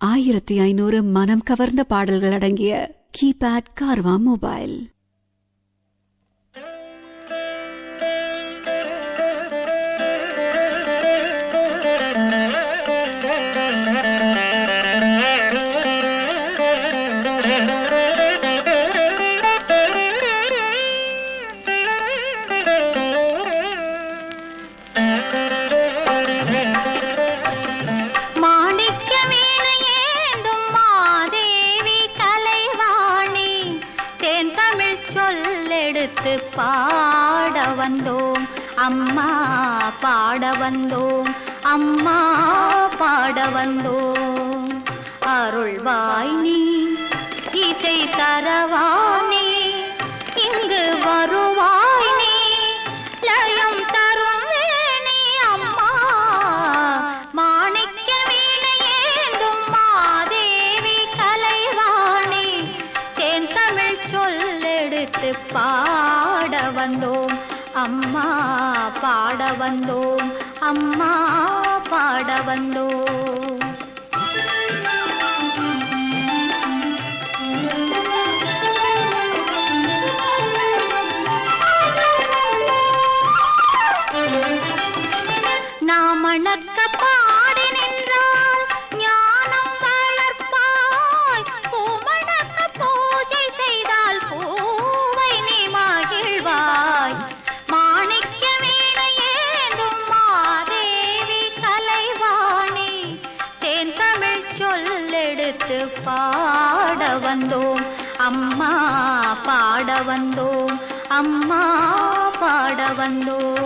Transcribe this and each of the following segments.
1500 மனம் கவர்ந்த பாடல்கள் அடங்கிய கீபேட் கார்வா மொபைல். பாட வந்தோம் அம்மா, பாட வந்தோம் அம்மா, பாட வந்தோம். அருள்வாய் நீ, இசை தரவானே, இங்கு வருவாய் நீ, லயம் தரும் வேணி அம்மா. மாணிக்க வீணையேந்தும் மாதேவி கலைவாணி, தேன் தமிழ் சொல்லெடுத்து பாட வந்தோம் அம்மா, பாட வந்தோம் அம்மா, பாட வந்தோம். நாம் மணக்க பாடி நின்றால் ஞானம் வளர்ப்பாய், பூமணக்க பூஜை செய்தால் பூவை நீ மகிழ்வாய். மாணிக்க வீணையேந்தும் மாதேவி கலைவாணி, தேன் தமிழ் சொல்லெடுத்து பாட வந்தோம் அம்மா, பாட வந்தோம் அம்மா, பாட வந்தோம்.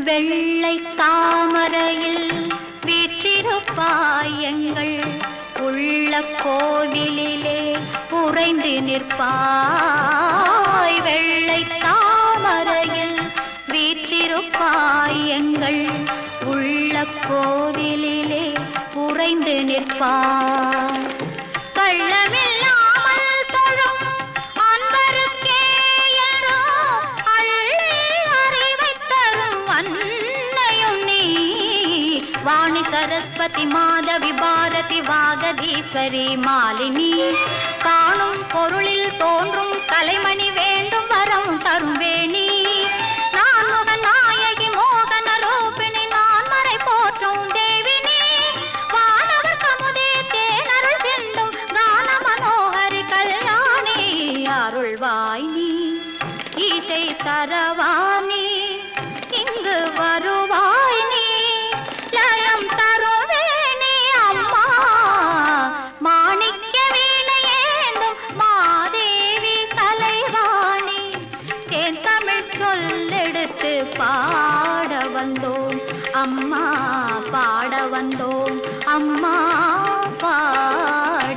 வெள்ளை தாமரையில் வீற்றிருப்பாய், எங்கள் உள்ள கோவிலிலே உறைந்து நிற்பாய். வெள்ளை தாமரையில் வீற்றிருப்பாய், எங்கள் உள்ள கோவிலிலே உறைந்து நிற்பாய். கள்ளமில்லாமல் தொழும் அன்பருக்கே என்றோ அள்ளி அறிவை தரும் அன்னையும் நீ. வாணி சரஸ்வதி மாதவி பாரதி வாகதீஸ்வரி மாலினி, காணும் பொருளில் தோன்றும் கலைமணி, வேண்டும் வரம் தரும் வேணி. நான் முகநாயகி மோகன ரூபிணி, நான் மறை போற்றும் தேவினி. வானவர் கமுதே தேனருள் சிந்தும் கான மனோகரி கல்யாணி. அருள்வாய் நீ, இசை தரவானி, இங்கு வருவாய் நீ, லயம் தரும் வேணி அம்மா. மாணிக்க வீணையேந்தும் மாதேவி கலைவாணி, தேன் தமிழ் சொல்லெடுத்து பாட வந்தோம் அம்மா, பாட வந்தோம் அம்மா, பாட